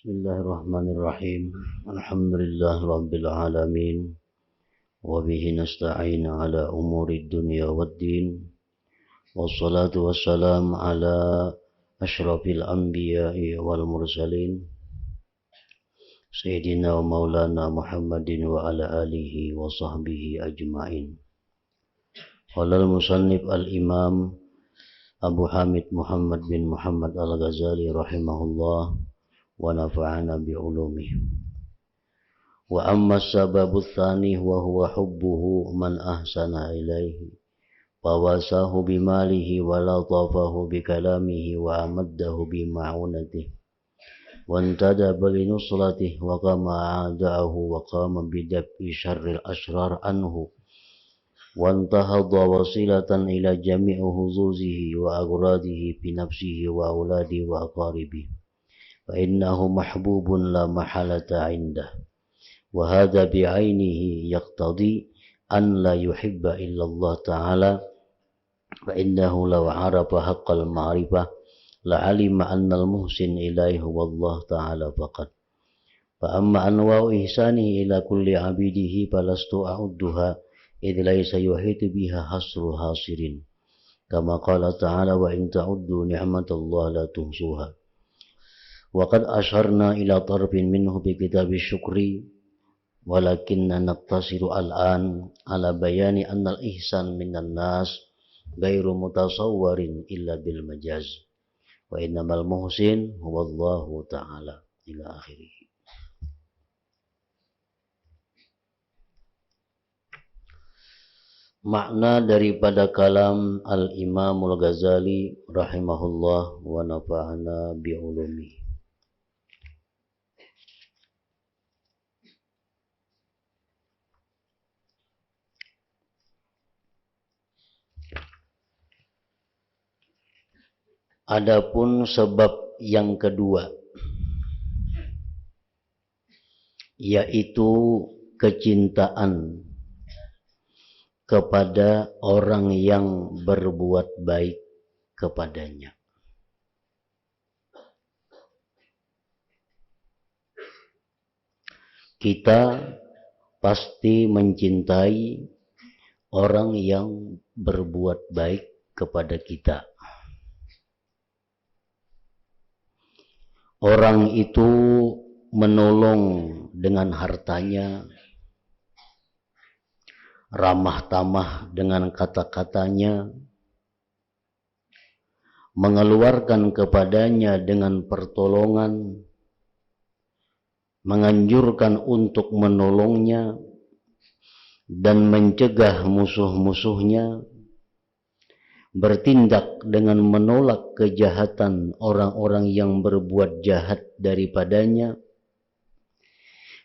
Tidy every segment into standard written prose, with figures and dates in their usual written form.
Bismillahirrahmanirrahim. Alhamdulillah rabbil alamin. Wa bihi nasta'in ala umuri dunya waddin. Wassalatu wassalam ala ashrafil anbiya'i wal mursalin. Sayyidina wa maulana Muhammadin wa ala alihi wa sahbihi ajma'in. Qalal musannif al-imam Abu Hamid Muhammad bin Muhammad al-Ghazali rahimahullah wa nafa'ana bi'ulumih. Wa amma sababu tsani wa huwa hubbuhu man ahsana ilaihi wa wasahu bimalihi wa latafahu bikalamihi wa amaddahu bima'unatihi wa intadaba linusratihi wa qama a'da'ahu wa qama bidaf'i syarril ashrar anhu wa intahadha wasilatan ila jami'i huzuzihi wa agradihi bi nafsihi wa auladihi wa aqaribihi فإنه محبوب لا محالة عنده وهذا بعينه يقتضي أن لا يحب إلا الله تعالى فإنه لو عرف حق المعرفة لعلم أن المحسن إليه هو الله تعالى فقط فأما أنواع إحسانه إلى كل عبيده فلست أعدها إذ ليس يحيط بها حصر حاصرين كما قال تعالى وإن تعدوا نعمة الله لا تحصوها وقد أشرنا إلى طرف منه بكتاب الشكر ولكننا نقتصر الآن على بيان أن الإحسان من الناس غير متصور إلا بالمجاز وإنما المحسن هو الله تعالى إلى آخره. Makna daripada kalam Al-Imamul Ghazali rahimahullah wa nafa'ana bi'ulumi. Adapun sebab yang kedua, yaitu kecintaan kepada orang yang berbuat baik kepadanya. Kita pasti mencintai orang yang berbuat baik kepada kita. Orang itu menolong dengan hartanya, ramah tamah dengan kata-katanya, mengeluarkan kepadanya dengan pertolongan, menganjurkan untuk menolongnya, dan mencegah musuh-musuhnya, bertindak dengan menolak kejahatan orang-orang yang berbuat jahat daripadanya,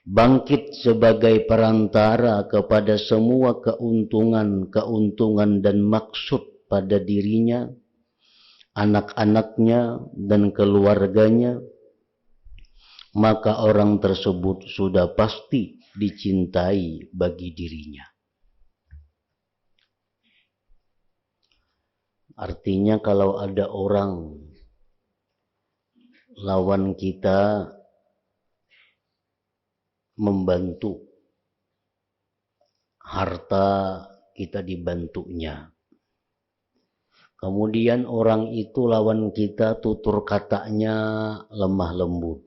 bangkit sebagai perantara kepada semua keuntungan dan maksud pada dirinya, anak-anaknya, dan keluarganya, maka orang tersebut sudah pasti dicintai bagi dirinya. Artinya kalau ada orang lawan kita membantu, harta kita dibantunya. Kemudian orang itu lawan kita tutur katanya lemah lembut.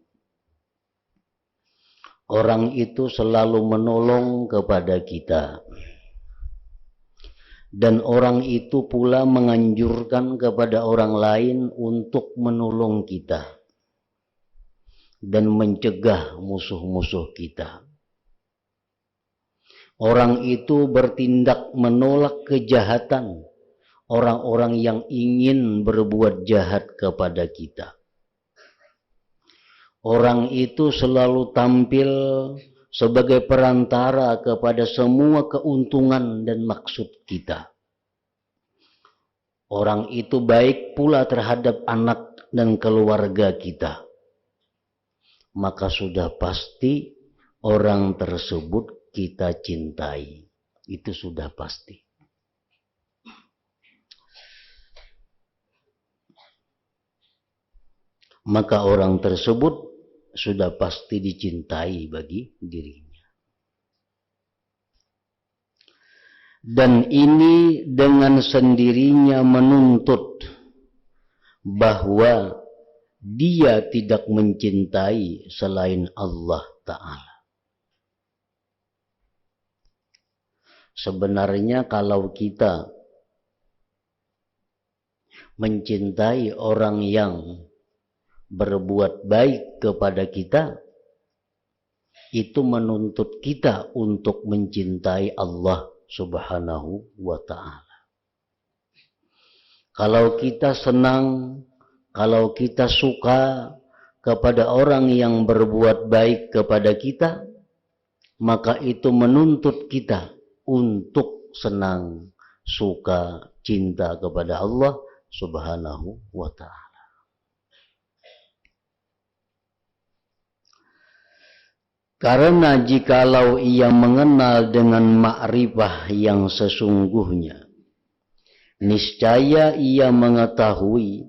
Orang itu selalu menolong kepada kita. Dan orang itu pula menganjurkan kepada orang lain untuk menolong kita dan mencegah musuh-musuh kita. Orang itu bertindak menolak kejahatan orang-orang yang ingin berbuat jahat kepada kita. Orang itu selalu tampil sebagai perantara kepada semua keuntungan dan maksud kita. Orang itu baik pula terhadap anak dan keluarga kita. Maka sudah pasti orang tersebut kita cintai. Itu sudah pasti. Maka orang tersebut sudah pasti dicintai bagi dirinya. Dan ini dengan sendirinya menuntut bahwa dia tidak mencintai selain Allah Ta'ala. Sebenarnya kalau kita mencintai orang yang berbuat baik kepada kita, itu menuntut kita untuk mencintai Allah Subhanahu wa ta'ala. Kalau kita senang, kalau kita suka kepada orang yang berbuat baik kepada kita, maka itu menuntut kita untuk senang, suka, cinta kepada Allah Subhanahu wa ta'ala. Karena jikalau ia mengenal dengan ma'rifah yang sesungguhnya, niscaya ia mengetahui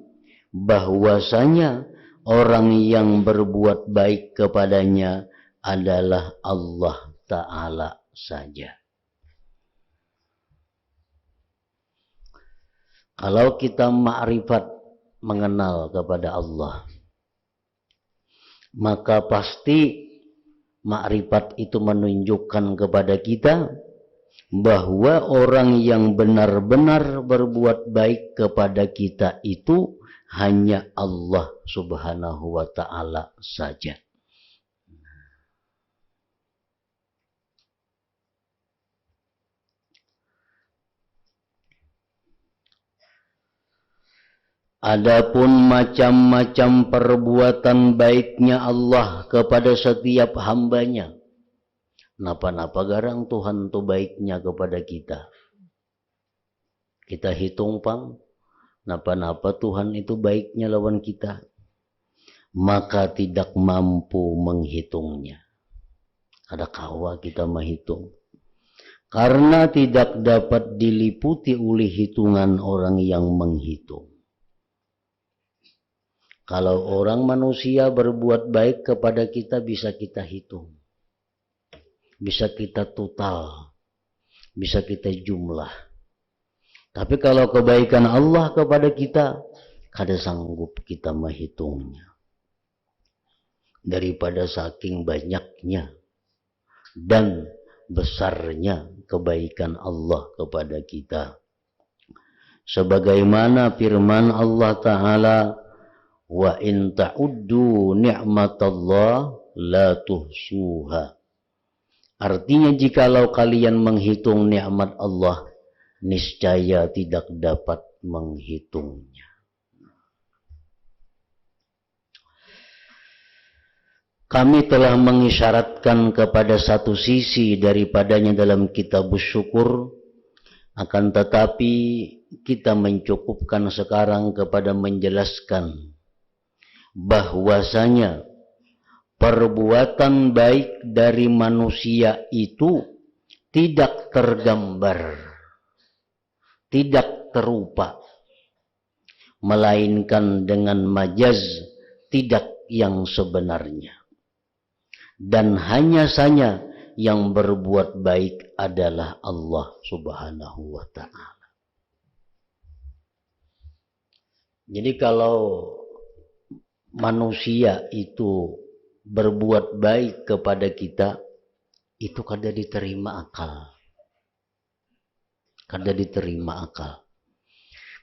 bahwasanya orang yang berbuat baik kepadanya adalah Allah Ta'ala saja. Kalau kita ma'rifat mengenal kepada Allah, maka pasti ma'rifat itu menunjukkan kepada kita bahwa orang yang benar-benar berbuat baik kepada kita itu hanya Allah Subhanahu wa ta'ala saja. Adapun macam-macam perbuatan baiknya Allah kepada setiap hambanya, napa-napa garang Tuhan tu baiknya kepada kita. Kita hitung pang, napa-napa Tuhan itu baiknya lawan kita, maka tidak mampu menghitungnya. Ada kawa kita menghitung, karena tidak dapat diliputi oleh hitungan orang yang menghitung. Kalau orang manusia berbuat baik kepada kita bisa kita hitung, bisa kita total, bisa kita jumlah. Tapi kalau kebaikan Allah kepada kita, kada sanggup kita menghitungnya. Daripada saking banyaknya dan besarnya kebaikan Allah kepada kita. Sebagaimana firman Allah Ta'ala, wa in ta'uddu ni'matallah la tuhsuha. Artinya jikalau kalian menghitung nikmat Allah, niscaya tidak dapat menghitungnya. Kami telah mengisyaratkan kepada satu sisi daripadanya dalam kitab syukur, akan tetapi kita mencukupkan sekarang kepada menjelaskan bahwasanya perbuatan baik dari manusia itu tidak tergambar, tidak terupa, melainkan dengan majaz, tidak yang sebenarnya. Dan hanya saja yang berbuat baik adalah Allah Subhanahu wa ta'ala. Jadi kalau manusia itu berbuat baik kepada kita, itu kada diterima akal. Kada diterima akal.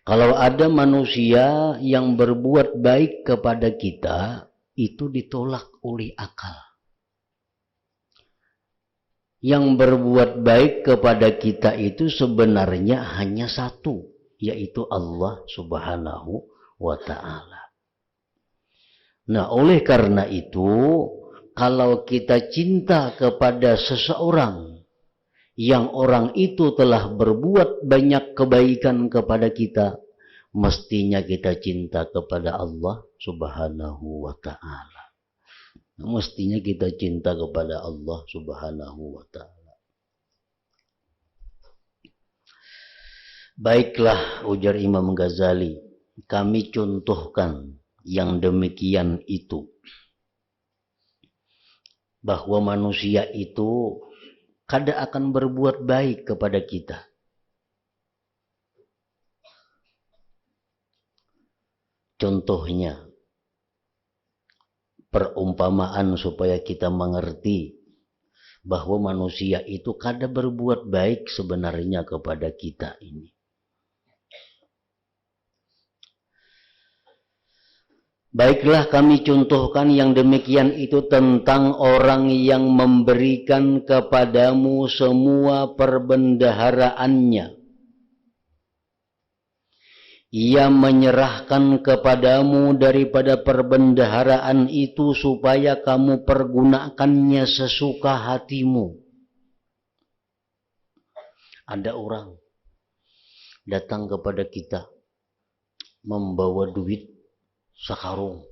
Kalau ada manusia yang berbuat baik kepada kita, itu ditolak oleh akal. Yang berbuat baik kepada kita itu sebenarnya hanya satu, yaitu Allah Subhanahu wa ta'ala. Nah, oleh karena itu, kalau kita cinta kepada seseorang yang orang itu telah berbuat banyak kebaikan kepada kita, mestinya kita cinta kepada Allah Subhanahu wa ta'ala. Mestinya kita cinta kepada Allah Subhanahu wa ta'ala. Baiklah, ujar Imam Ghazali, kami contohkan yang demikian itu. bahwa manusia itu kada akan berbuat baik kepada kita. Contohnya, perumpamaan supaya kita mengerti bahwa manusia itu kada berbuat baik sebenarnya kepada kita ini. Baiklah, kami contohkan yang demikian itu tentang orang yang memberikan kepadamu semua perbendaharaannya. Ia menyerahkan kepadamu daripada perbendaharaan itu supaya kamu pergunakannya sesuka hatimu. Ada orang datang kepada kita membawa duit sakarung.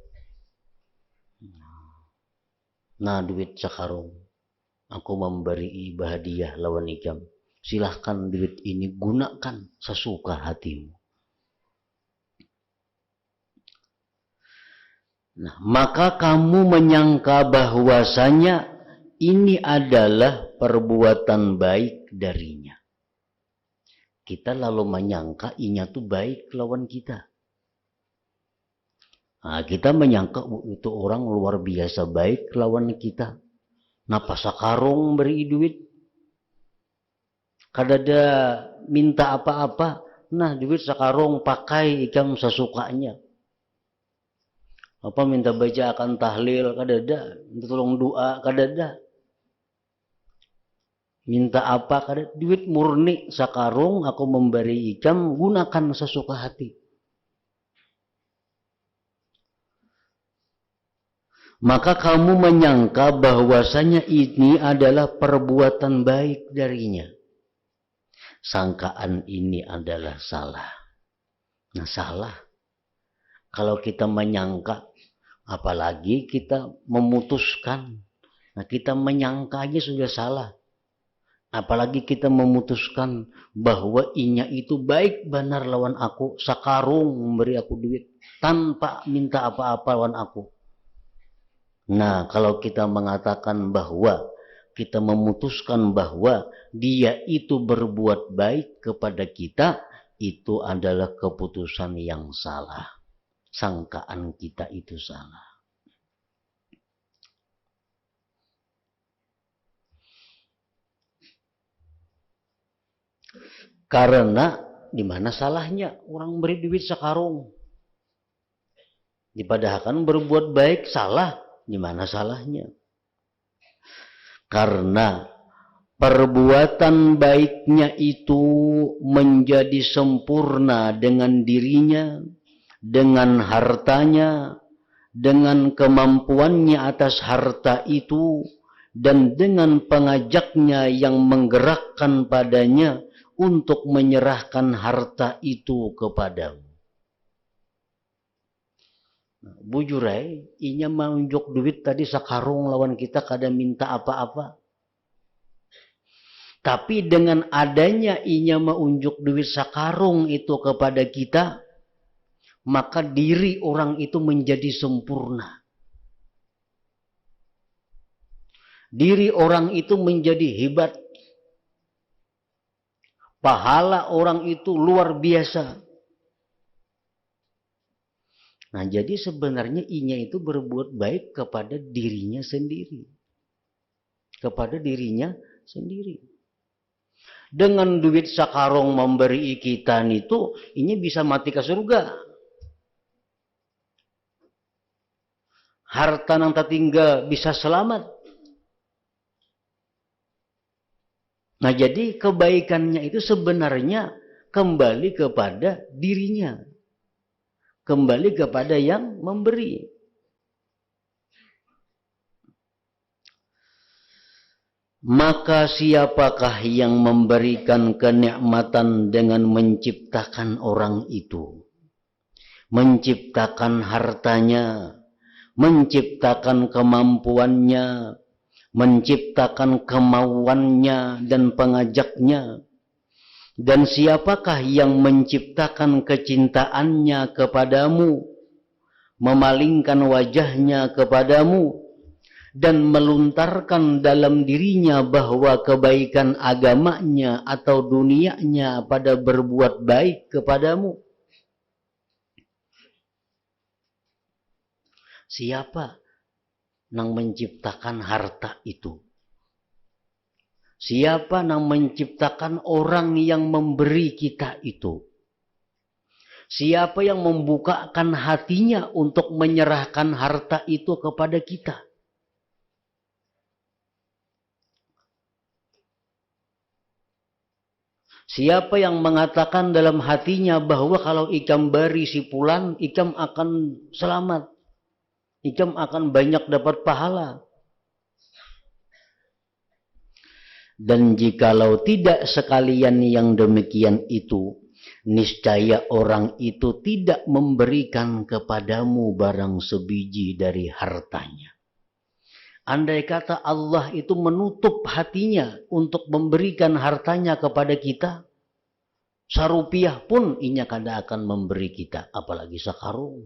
Nah, duit sakarung. Aku memberi hadiah lawan ikam. Silahkan duit ini gunakan sesuka hatimu. Nah, maka kamu menyangka bahwasanya ini adalah perbuatan baik darinya. Kita lalu menyangka inya tuh baik lawan kita. Nah, kita menyangka itu orang luar biasa baik lawan kita. Napa sakarung beri duit? Kadada minta apa-apa. Nah, duit sakarung pakai ikam sesukanya. Apa minta baca akan tahlil kadada, minta tolong doa kadada. Minta apa kadada, duit murni sakarung aku memberi ikam, gunakan sesuka hati. Maka kamu menyangka bahwasanya ini adalah perbuatan baik darinya. Sangkaan ini adalah salah. Nah, salah. Kalau kita menyangka, apalagi kita memutuskan. Nah, kita menyangkanya sudah salah. Apalagi kita memutuskan bahwa inya itu baik benar lawan aku. Sakarung memberi aku duit. Tanpa minta apa-apa lawan aku. Nah, kalau kita mengatakan bahwa kita memutuskan bahwa dia itu berbuat baik kepada kita, itu adalah keputusan yang salah. Sangkaan kita itu salah. Karena di mana salahnya orang beri duit sakarung? Dipadahkan berbuat baik salah, di mana salahnya? Karena perbuatan baiknya itu menjadi sempurna dengan dirinya, dengan hartanya, dengan kemampuannya atas harta itu, dan dengan pengajaknya yang menggerakkan padanya untuk menyerahkan harta itu kepadamu. Nah, bujurai, inya menunjuk duit tadi sakarung lawan kita kada minta apa-apa. Tapi dengan adanya inya menunjuk duit sakarung itu kepada kita, maka diri orang itu menjadi sempurna. Diri orang itu menjadi hebat. Pahala orang itu luar biasa. Nah, jadi sebenarnya inya itu berbuat baik kepada dirinya sendiri. Kepada dirinya sendiri. Dengan duit sakarong memberi kita itu, ini bisa mati ke surga. Harta yang tertinggal bisa selamat. Nah, jadi kebaikannya itu sebenarnya kembali kepada dirinya. Kembali kepada yang memberi. Maka siapakah yang memberikan kenikmatan dengan menciptakan orang itu? Menciptakan hartanya, menciptakan kemampuannya, menciptakan kemauannya dan pengajaknya. Dan siapakah yang menciptakan kecintaannya kepadamu, memalingkan wajahnya kepadamu, dan meluntarkan dalam dirinya bahwa kebaikan agamanya atau dunianya pada berbuat baik kepadamu. Siapa yang menciptakan harta itu? Siapa yang menciptakan orang yang memberi kita itu? Siapa yang membukakan hatinya untuk menyerahkan harta itu kepada kita? Siapa yang mengatakan dalam hatinya bahwa kalau ikam beri si fulan, ikam akan selamat. Ikam akan banyak dapat pahala. Dan jikalau tidak sekalian yang demikian itu, niscaya orang itu tidak memberikan kepadamu barang sebiji dari hartanya. Andai kata Allah itu menutup hatinya untuk memberikan hartanya kepada kita, sarupiah pun inya kada akan memberi kita, apalagi sakarung.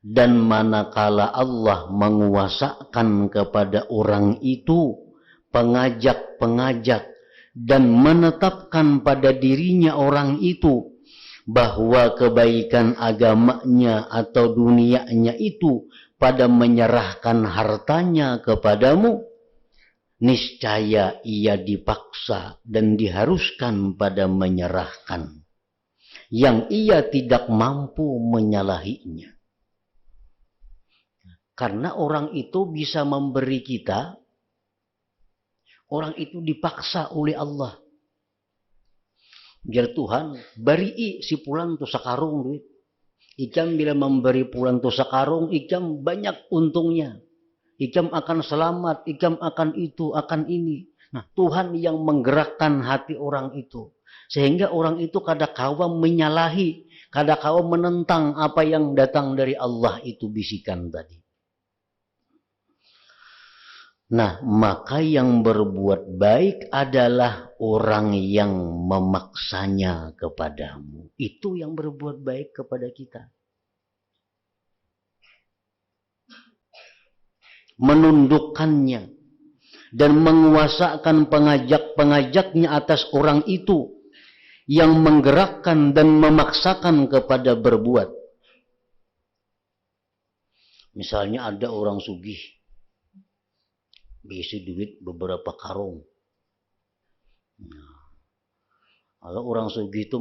Dan manakala Allah menguasakan kepada orang itu pengajak-pengajak dan menetapkan pada dirinya orang itu bahwa kebaikan agamanya atau dunianya itu pada menyerahkan hartanya kepadamu, niscaya ia dipaksa dan diharuskan pada menyerahkan yang ia tidak mampu menyalahinya. Karena orang itu bisa memberi kita, orang itu dipaksa oleh Allah. Biar Tuhan beri si pulang tu sakarung duit. Ikam bila memberi pulang tu sakarung, ikam banyak untungnya. Ikam akan selamat, ikam akan itu, akan ini. Nah, Tuhan yang menggerakkan hati orang itu. Sehingga orang itu kadakawa menyalahi, kadakawa menentang apa yang datang dari Allah itu bisikan tadi. Nah, maka yang berbuat baik adalah orang yang memaksanya kepadamu. Itu yang berbuat baik kepada kita. Menundukkannya dan menguasakan pengajak-pengajaknya atas orang itu yang menggerakkan dan memaksakan kepada berbuat. Misalnya ada orang sugih, berisi duit beberapa karung. Nah, kalau orang sugih itu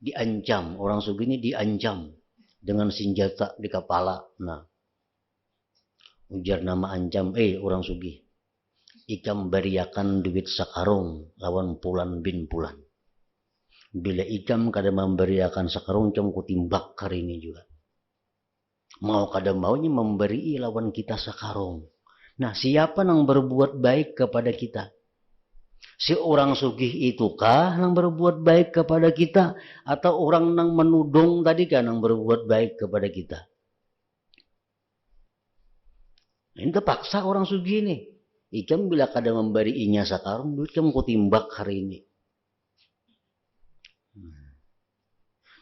diancam. Orang sugih ini diancam dengan senjata di kepala. Nah, ujar nama ancam, orang sugih, ikam beriakan duit sakarung lawan Pulan bin Pulan. Bila ikam kada memberiakan sakarung, ikam kutimbak hari ini juga. Mau kada maunya memberi lawan kita sakarung. Nah, siapa yang berbuat baik kepada kita? Si orang sugih itukah yang berbuat baik kepada kita? Atau orang yang menudung tadi kan yang berbuat baik kepada kita? Ini terpaksa orang sugih ini. Ikam bila kada memberi inya sakarung, duit kamu kutimbak hari ini.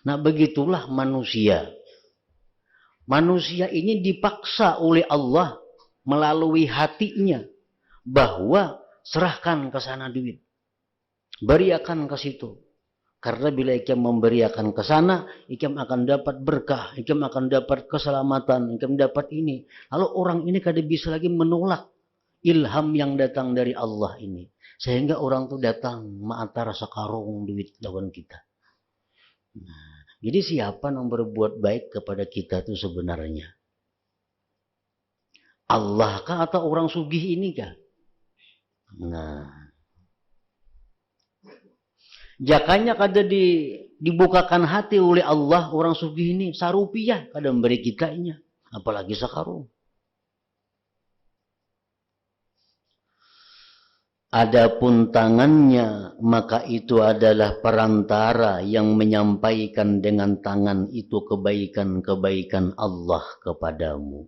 Nah, begitulah manusia. Manusia ini dipaksa oleh Allah melalui hatinya bahwa serahkan ke sana duit, beriakan ke situ, karena bila ikam memberiakan ke sana, ikam akan dapat berkah, ikam akan dapat keselamatan, ikam dapat ini. Lalu orang ini kada bisa lagi menolak ilham yang datang dari Allah ini, sehingga orang itu datang mengantar sakarung duit lawan kita. Nah, jadi siapa yang berbuat baik kepada kita itu sebenarnya? Allah kah atau orang sugih ini kah? Nah, jakanya kada dibukakan hati oleh Allah orang sugih ini, sarupiah kada memberi kitanya, apalagi sakarung. Adapun tangannya, maka itu adalah perantara yang menyampaikan dengan tangan itu kebaikan-kebaikan Allah kepadamu.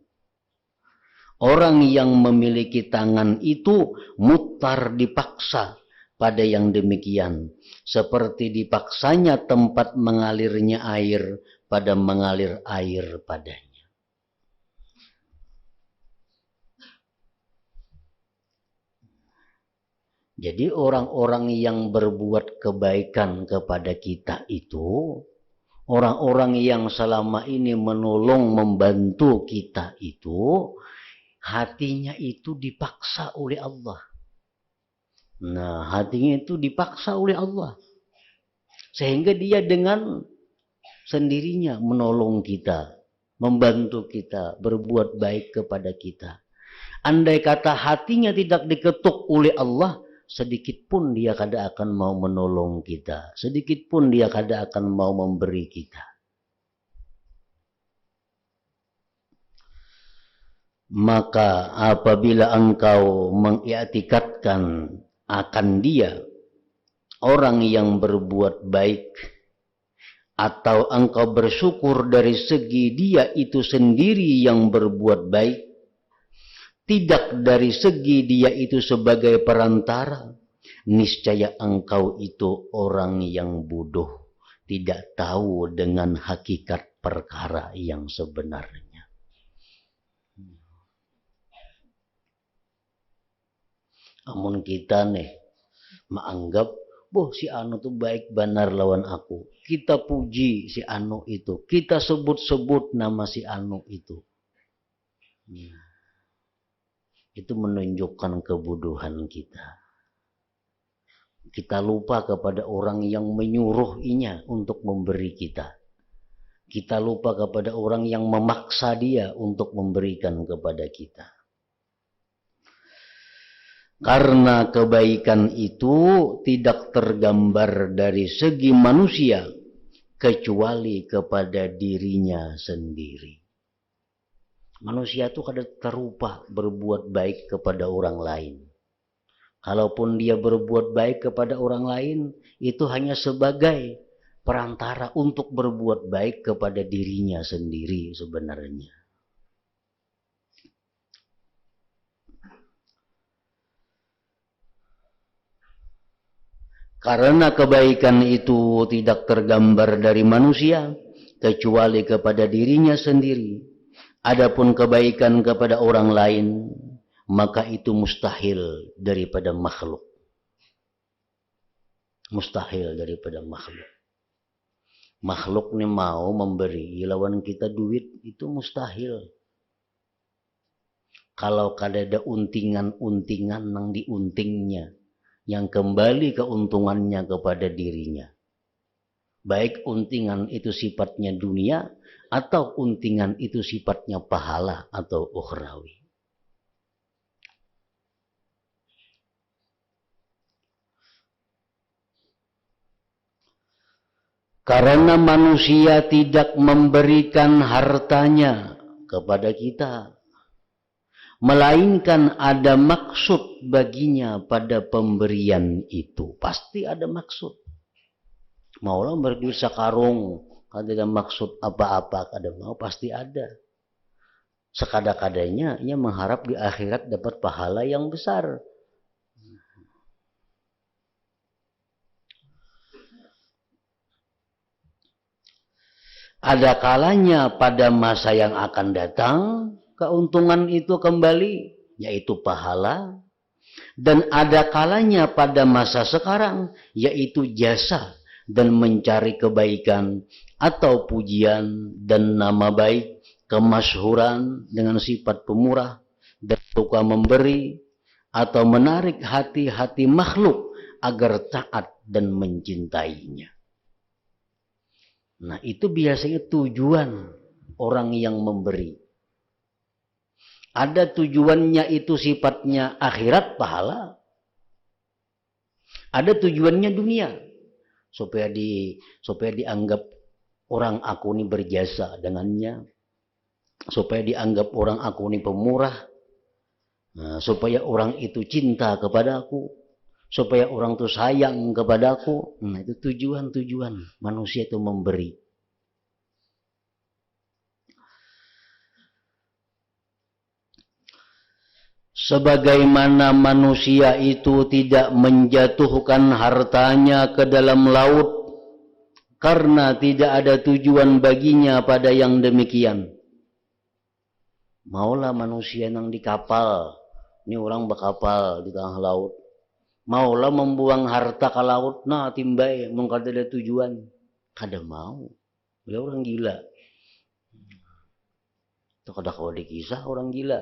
Orang yang memiliki tangan itu mutar dipaksa pada yang demikian. Seperti dipaksanya tempat mengalirnya air pada mengalir air padanya. Jadi orang-orang yang berbuat kebaikan kepada kita itu, orang-orang yang selama ini menolong, membantu kita itu, hatinya itu dipaksa oleh Allah. Nah, hatinya itu dipaksa oleh Allah. Sehingga dia dengan sendirinya menolong kita, membantu kita, berbuat baik kepada kita. Andai kata hatinya tidak diketuk oleh Allah, sedikit pun dia kada akan mau menolong kita, sedikit pun dia kada akan mau memberi kita. Maka apabila engkau mengiktikadkan akan dia orang yang berbuat baik, atau engkau bersyukur dari segi dia itu sendiri yang berbuat baik, tidak dari segi dia itu sebagai perantara, niscaya engkau itu orang yang bodoh, tidak tahu dengan hakikat perkara yang sebenarnya. Amun kita nih menganggap, boh si anu tuh baik benar lawan aku, kita puji si anu itu, kita sebut-sebut nama si anu itu. Itu menunjukkan kebodohan kita. Kita lupa kepada orang yang menyuruhnya untuk memberi kita. Kita lupa kepada orang yang memaksa dia untuk memberikan kepada kita. Karena kebaikan itu tidak tergambar dari segi manusia kecuali kepada dirinya sendiri. Manusia itu kadang terlupa berbuat baik kepada orang lain. Kalaupun dia berbuat baik kepada orang lain, itu hanya sebagai perantara untuk berbuat baik kepada dirinya sendiri sebenarnya. Karena kebaikan itu tidak tergambar dari manusia kecuali kepada dirinya sendiri. Adapun kebaikan kepada orang lain, maka itu mustahil daripada makhluk. Mustahil daripada makhluk. Makhluk ni mau memberi lawan kita duit, itu mustahil. Kalau kada ada untingan-untingan nang diuntingnya, yang kembali keuntungannya kepada dirinya. Baik untingan itu sifatnya dunia, atau untingan itu sifatnya pahala atau ukhrawi. Karena manusia tidak memberikan hartanya kepada kita, melainkan ada maksud baginya pada pemberian itu. Pasti ada maksud. Maulah berdiri sakarung, ada maksud apa-apa, kada mau, pasti ada. Sekada-kadanya ia mengharap di akhirat dapat pahala yang besar. Ada kalanya pada masa yang akan datang, keuntungan itu kembali, yaitu pahala. Dan ada kalanya pada masa sekarang, yaitu jasa dan mencari kebaikan atau pujian dan nama baik, kemasyhuran dengan sifat pemurah dan suka memberi atau menarik hati-hati makhluk agar taat dan mencintainya. Nah, itu biasanya tujuan orang yang memberi. Ada tujuannya itu sifatnya akhirat, pahala. Ada tujuannya dunia. Supaya dianggap orang aku ini berjasa dengannya. Supaya dianggap orang aku ini pemurah. Nah, supaya orang itu cinta kepada aku. Supaya orang itu sayang kepada aku. Nah, itu tujuan-tujuan manusia itu memberi. Sebagaimana manusia itu tidak menjatuhkan hartanya ke dalam laut karena tidak ada tujuan baginya pada yang demikian. Maulah manusia yang di kapal, ini orang berkapal di tengah laut, Maulah membuang harta ke laut, nah timbai, mengkada ada tujuan. Kada mau. Beliau orang gila. Itu kada kau dikisah orang gila.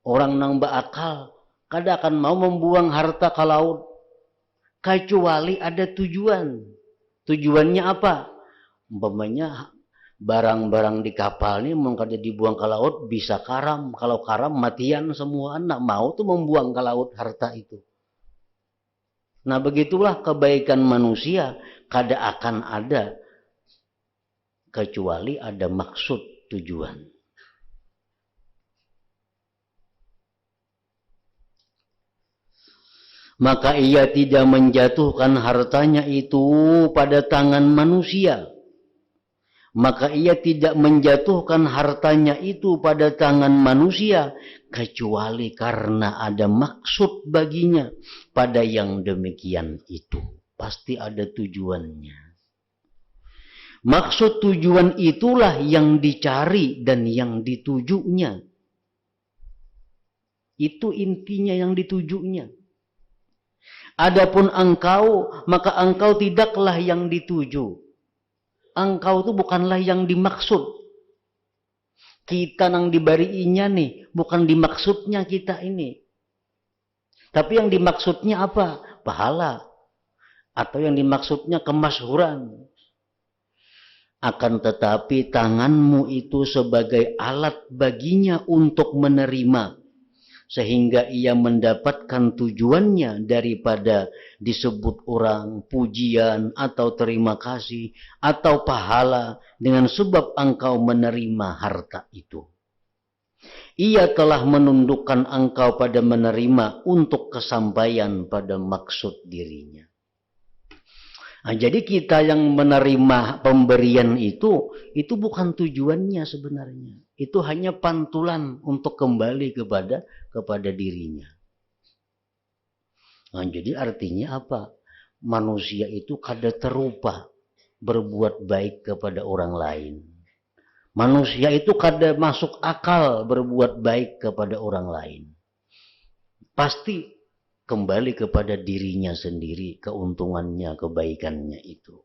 Orang nang beakal, kada akan mau membuang harta ke laut. Kecuali ada tujuan. Tujuannya apa? Umpamanya barang-barang di kapal ini mengkada dibuang ke laut bisa karam. Kalau karam matian semua anak. Mau tuh membuang ke laut harta itu. Nah begitulah kebaikan manusia kada akan ada kecuali ada maksud tujuan. Maka ia tidak menjatuhkan hartanya itu pada tangan manusia. Maka ia tidak menjatuhkan hartanya itu pada tangan manusia kecuali karena ada maksud baginya pada yang demikian itu. Pasti ada tujuannya. Maksud tujuan itulah yang dicari dan yang ditujunya. Itu intinya yang ditujunya. Adapun engkau, maka engkau tidaklah yang dituju. Engkau itu bukanlah yang dimaksud. Kita yang dibariinya nih, bukan dimaksudnya kita ini. Tapi yang dimaksudnya apa? Pahala. Atau yang dimaksudnya kemasyhuran. Akan tetapi tanganmu itu sebagai alat baginya untuk menerima. Sehingga ia mendapatkan tujuannya daripada disebut orang pujian atau terima kasih atau pahala dengan sebab engkau menerima harta itu. Ia telah menundukkan engkau pada menerima untuk kesampaian pada maksud dirinya. Nah, jadi kita yang menerima pemberian itu bukan tujuannya sebenarnya. Itu hanya pantulan untuk kembali kepada dirinya. Nah, jadi artinya apa? Manusia itu kada terupa berbuat baik kepada orang lain. Manusia itu kada masuk akal berbuat baik kepada orang lain. Pasti kembali kepada dirinya sendiri, keuntungannya, kebaikannya itu.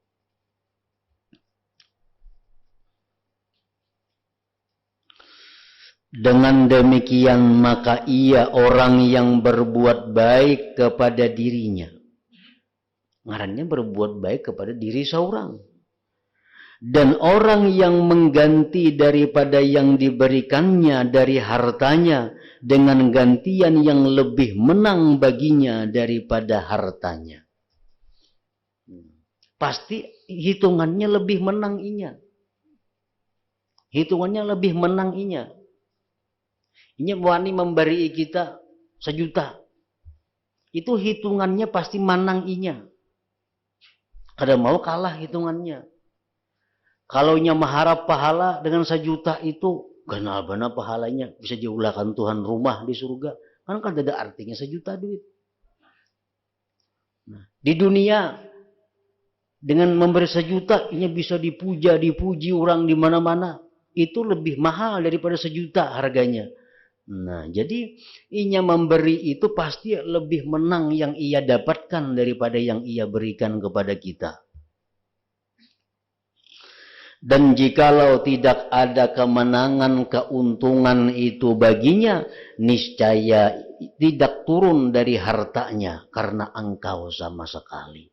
Dengan demikian maka ia orang yang berbuat baik kepada dirinya. Ngarannya berbuat baik kepada diri seorang. Dan orang yang mengganti daripada yang diberikannya dari hartanya dengan gantian yang lebih menang baginya daripada hartanya. Pasti hitungannya lebih menang inya. Hitungannya lebih menang inya. Inya wani memberi kita 1 juta. Itu hitungannya pasti menang inya. Kada mau kalah hitungannya. Kalau inya mengharap pahala dengan 1 juta itu, ganal-bana pahalanya bisa diulahkan Tuhan rumah di surga. Kan kada ada artinya 1 juta duit. Nah, di dunia dengan memberi 1 juta, inya bisa dipuji orang di mana-mana. Itu lebih mahal daripada 1 juta harganya. Nah, jadi inya memberi itu pasti lebih menang yang ia dapatkan daripada yang ia berikan kepada kita. Dan jikalau tidak ada kemenangan, keuntungan itu baginya, niscaya tidak turun dari hartanya karena engkau sama sekali.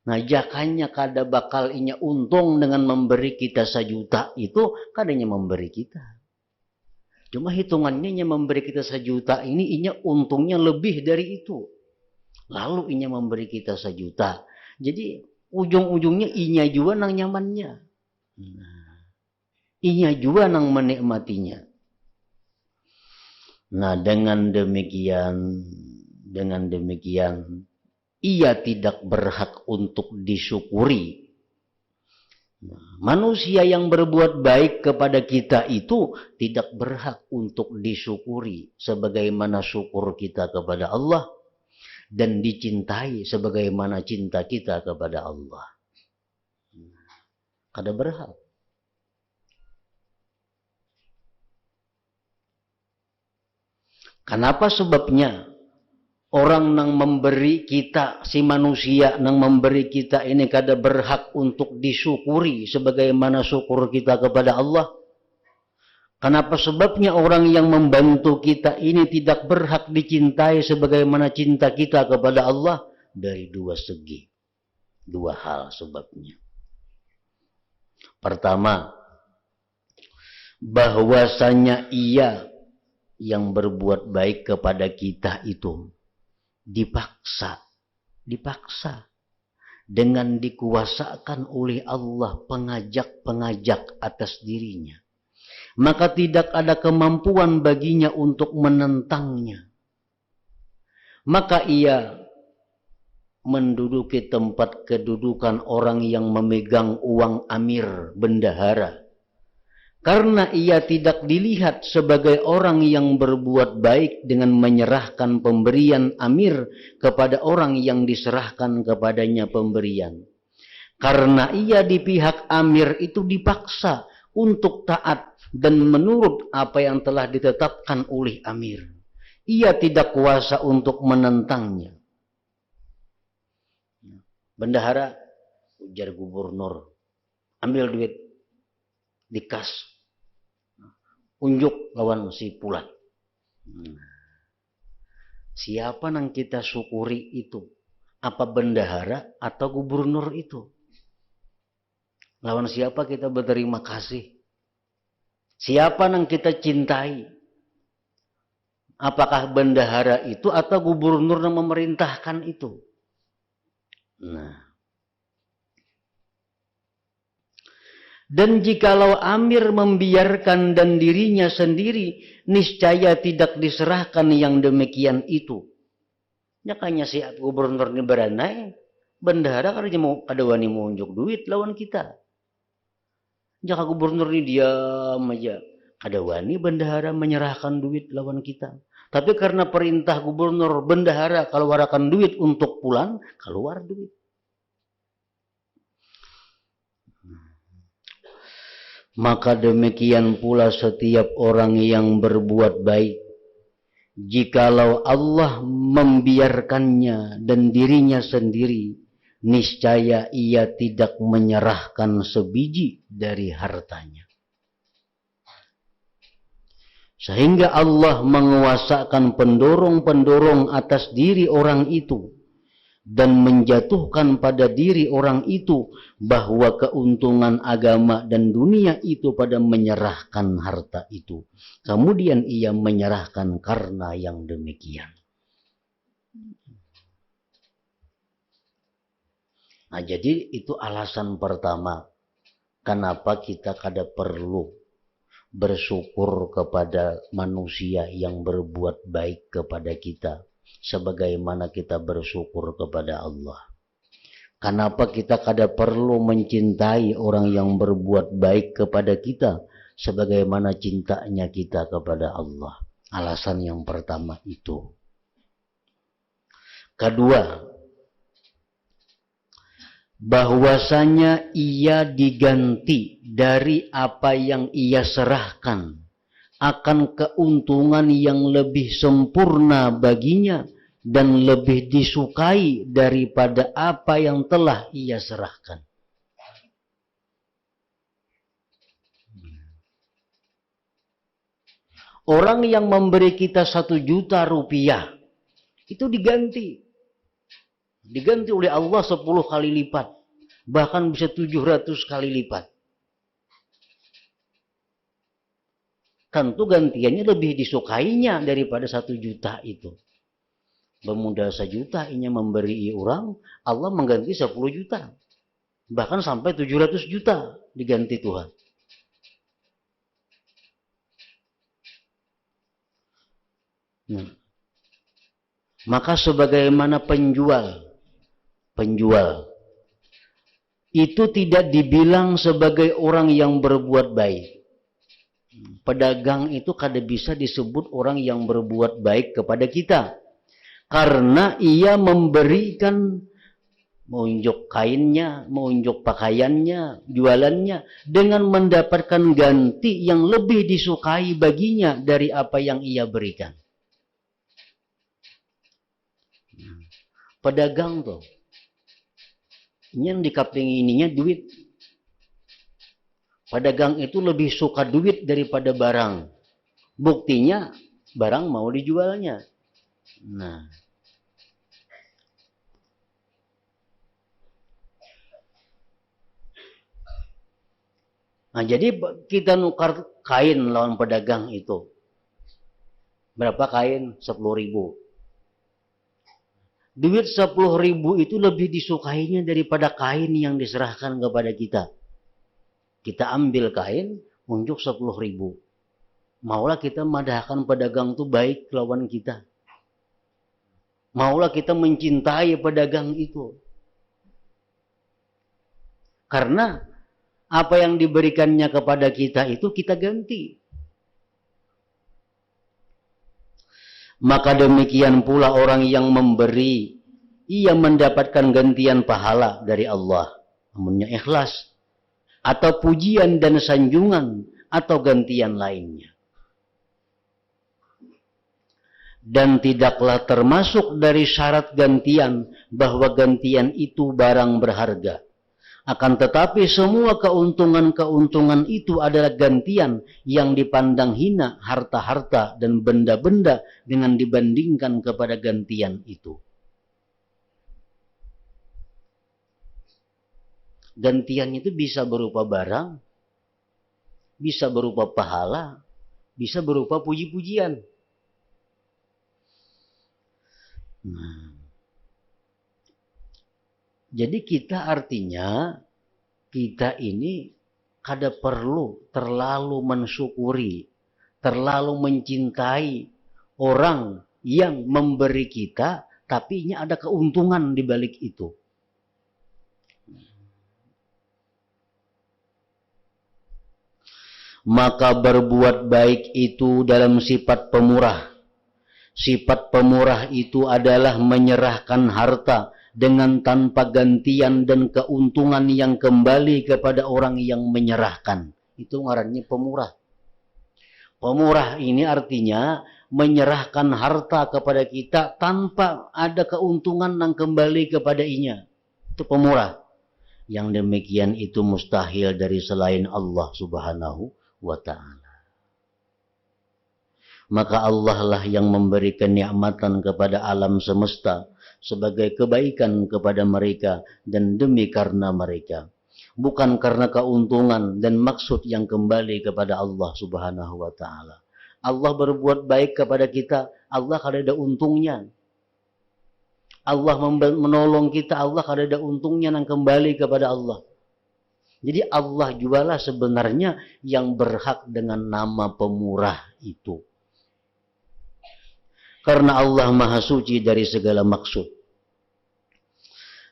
Nah, jakanya kada bakal inya untung dengan memberi kita 1 juta itu, kadanya memberi kita. Cuma hitungannya inya memberi kita 1 juta ini, inya untungnya lebih dari itu. Lalu inya memberi kita 1 juta. Jadi ujung-ujungnya inya juga nang nyamannya. Nah, inya juga nang menikmatinya. Nah, dengan demikian ia tidak berhak untuk disyukuri. Nah, manusia yang berbuat baik kepada kita itu tidak berhak untuk disyukuri sebagaimana syukur kita kepada Allah dan dicintai sebagaimana cinta kita kepada Allah. Kada berhak. Kenapa sebabnya? orang nang memberi kita, si manusia nang memberi kita ini kada berhak untuk disyukuri sebagaimana syukur kita kepada Allah. Kenapa sebabnya orang yang membantu kita ini tidak berhak dicintai sebagaimana cinta kita kepada Allah? Dari dua segi, dua hal sebabnya. Pertama, bahwasanya ia yang berbuat baik kepada kita itu dipaksa dengan dikuasakan oleh Allah pengajak-pengajak atas dirinya. Maka tidak ada kemampuan baginya untuk menentangnya. Maka ia menduduki tempat kedudukan orang yang memegang uang amir, bendahara. Karena ia tidak dilihat sebagai orang yang berbuat baik dengan menyerahkan pemberian amir kepada orang yang diserahkan kepadanya pemberian. Karena ia di pihak amir itu dipaksa untuk taat dan menurut apa yang telah ditetapkan oleh amir. Ia tidak kuasa untuk menentangnya. Bendahara, ujar gubernur, ambil duit, dikas, unjuk lawan si Pulat. Siapa yang kita syukuri itu? Apa bendahara atau gubernur itu? Lawan siapa kita berterima kasih? Siapa yang kita cintai? Apakah bendahara itu atau gubernur yang memerintahkan itu? Nah. Dan jikalau amir membiarkan dan dirinya sendiri, niscaya tidak diserahkan yang demikian itu. Nyakanya si gubernur ini beranai, bendahara karena mau ada wani mau unjuk duit lawan kita. Jika gubernur ini diam aja, kada wani bendahara menyerahkan duit lawan kita. Tapi karena perintah gubernur, bendahara keluarkan duit untuk pulang, keluar duit. Maka demikian pula setiap orang yang berbuat baik, jikalau Allah membiarkannya dan dirinya sendiri, niscaya ia tidak menyerahkan sebiji dari hartanya. Sehingga Allah menguasakan pendorong-pendorong atas diri orang itu dan menjatuhkan pada diri orang itu bahwa keuntungan agama dan dunia itu pada menyerahkan harta itu. Kemudian ia menyerahkan karena yang demikian. Nah, jadi itu alasan pertama kenapa kita kada perlu bersyukur kepada manusia yang berbuat baik kepada kita sebagaimana kita bersyukur kepada Allah. Kenapa kita kada perlu mencintai orang yang berbuat baik kepada kita sebagaimana cintanya kita kepada Allah. Alasan yang pertama itu. Kedua, bahwasanya ia diganti dari apa yang ia serahkan akan keuntungan yang lebih sempurna baginya dan lebih disukai daripada apa yang telah ia serahkan. Orang yang memberi kita 1 juta rupiah itu diganti oleh Allah 10 kali lipat, bahkan bisa 700 kali lipat. Tentu gantiannya lebih disukainya daripada 1 juta itu. Bermodal 1 juta ini memberi orang, Allah mengganti 10 juta. Bahkan sampai 700 juta diganti Tuhan. Nah, maka sebagaimana penjual itu tidak dibilang sebagai orang yang berbuat baik. Pedagang itu kada bisa disebut orang yang berbuat baik kepada kita. Karena ia memberikan, menunjuk kainnya, menunjuk pakaiannya, jualannya, dengan mendapatkan ganti yang lebih disukai baginya dari apa yang ia berikan. pedagang tuh. Ini yang dikapling ininya duit. Pedagang itu lebih suka duit daripada barang. Buktinya barang mau dijualnya. Nah, jadi kita nukar kain lawan pedagang itu. Berapa kain? 10.000. Duit 10.000 itu lebih disukainya daripada kain yang diserahkan kepada kita. Kita ambil kain, unjuk 10.000. Maulah kita madahkan pedagang itu baik lawan kita. Maulah kita mencintai pedagang itu. Karena apa yang diberikannya kepada kita itu kita ganti. Maka demikian pula orang yang memberi, ia mendapatkan gantian pahala dari Allah. Namunnya ikhlas, atau pujian dan sanjungan, atau gantian lainnya. Dan tidaklah termasuk dari syarat gantian bahwa gantian itu barang berharga. Akan tetapi semua keuntungan-keuntungan itu adalah gantian yang dipandang hina harta-harta dan benda-benda dengan dibandingkan kepada gantian itu. Gantian itu bisa berupa barang, bisa berupa pahala, bisa berupa puji-pujian. Nah, jadi kita artinya, kita ini kada perlu terlalu mensyukuri, terlalu mencintai orang yang memberi kita, tapi ini ada keuntungan di balik itu. Maka berbuat baik itu dalam sifat pemurah. Sifat pemurah itu adalah menyerahkan harta dengan tanpa gantian dan keuntungan yang kembali kepada orang yang menyerahkan. Itu ngarannya pemurah. Pemurah ini artinya menyerahkan harta kepada kita tanpa ada keuntungan yang kembali kepada inya. Itu pemurah. Yang demikian itu mustahil dari selain Allah Subhanahu wa ta'ala. Maka Allah lah yang memberi kenikmatan kepada alam semesta sebagai kebaikan kepada mereka dan demi karena mereka. Bukan karena keuntungan dan maksud yang kembali kepada Allah Subhanahu wa ta'ala. Allah berbuat baik kepada kita, Allah kada ada untungnya. Allah menolong kita, Allah kada ada untungnya yang kembali kepada Allah. Jadi Allah jualah sebenarnya yang berhak dengan nama pemurah itu. Karena Allah maha suci dari segala maksud.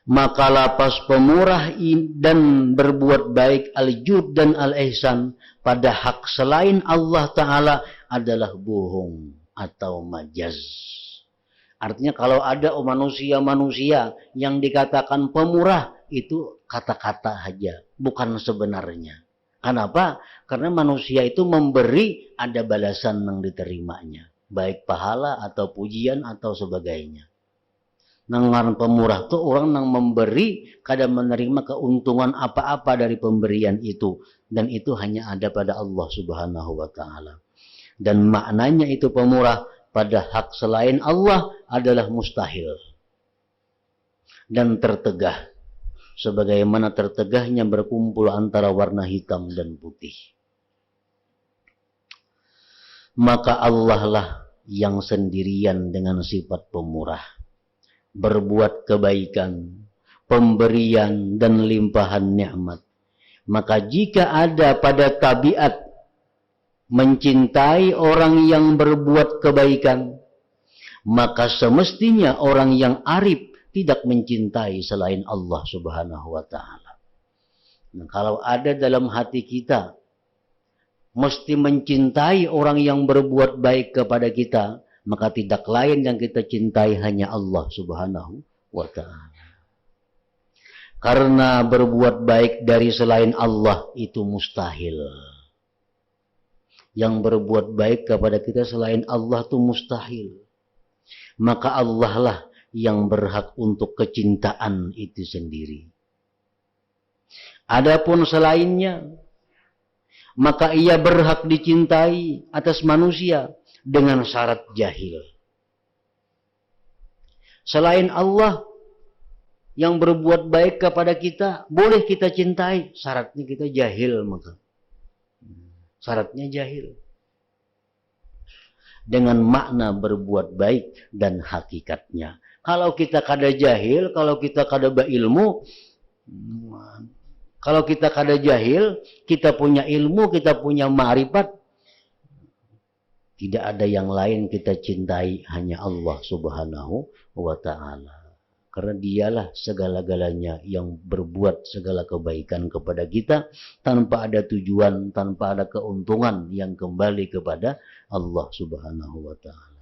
Maka lapas pemurah dan berbuat baik al-jud dan al-ihsan pada hak selain Allah Ta'ala adalah bohong atau majaz. Artinya kalau ada manusia-manusia yang dikatakan pemurah, itu kata-kata saja, bukan sebenarnya. Kenapa? Karena manusia itu memberi, ada balasan yang diterimanya. Baik pahala atau pujian atau sebagainya. Nangan pemurah itu orang yang memberi kadang menerima keuntungan apa-apa dari pemberian itu, dan itu hanya ada pada Allah Subhanahu wa ta'ala. Dan maknanya itu pemurah pada hak selain Allah adalah mustahil dan tertegah, sebagaimana tertegahnya berkumpul antara warna hitam dan putih. Maka Allah lah yang sendirian dengan sifat pemurah, berbuat kebaikan, pemberian dan limpahan nikmat. Maka jika ada pada tabiat mencintai orang yang berbuat kebaikan, maka semestinya orang yang arif tidak mencintai selain Allah Subhanahu wa ta'ala. Nah, kalau ada dalam hati kita mesti mencintai orang yang berbuat baik kepada kita, maka tidak lain yang kita cintai hanya Allah Subhanahu wa ta'ala. Karena berbuat baik dari selain Allah itu mustahil. Yang berbuat baik kepada kita selain Allah itu mustahil. Maka Allah lah yang berhak untuk kecintaan itu sendiri. Adapun selainnya, maka ia berhak dicintai atas manusia dengan syarat jahil. Selain Allah yang berbuat baik kepada kita, boleh kita cintai, syaratnya kita jahil maka. Syaratnya jahil. Dengan makna berbuat baik dan hakikatnya. Kalau kita kada jahil, kalau kita kada berilmu, kalau kita kada jahil, kita punya ilmu, kita punya ma'rifat, tidak ada yang lain kita cintai, hanya Allah Subhanahu wa ta'ala. Karena dialah segala-galanya yang berbuat segala kebaikan kepada kita tanpa ada tujuan, tanpa ada keuntungan yang kembali kepada Allah Subhanahu wa ta'ala.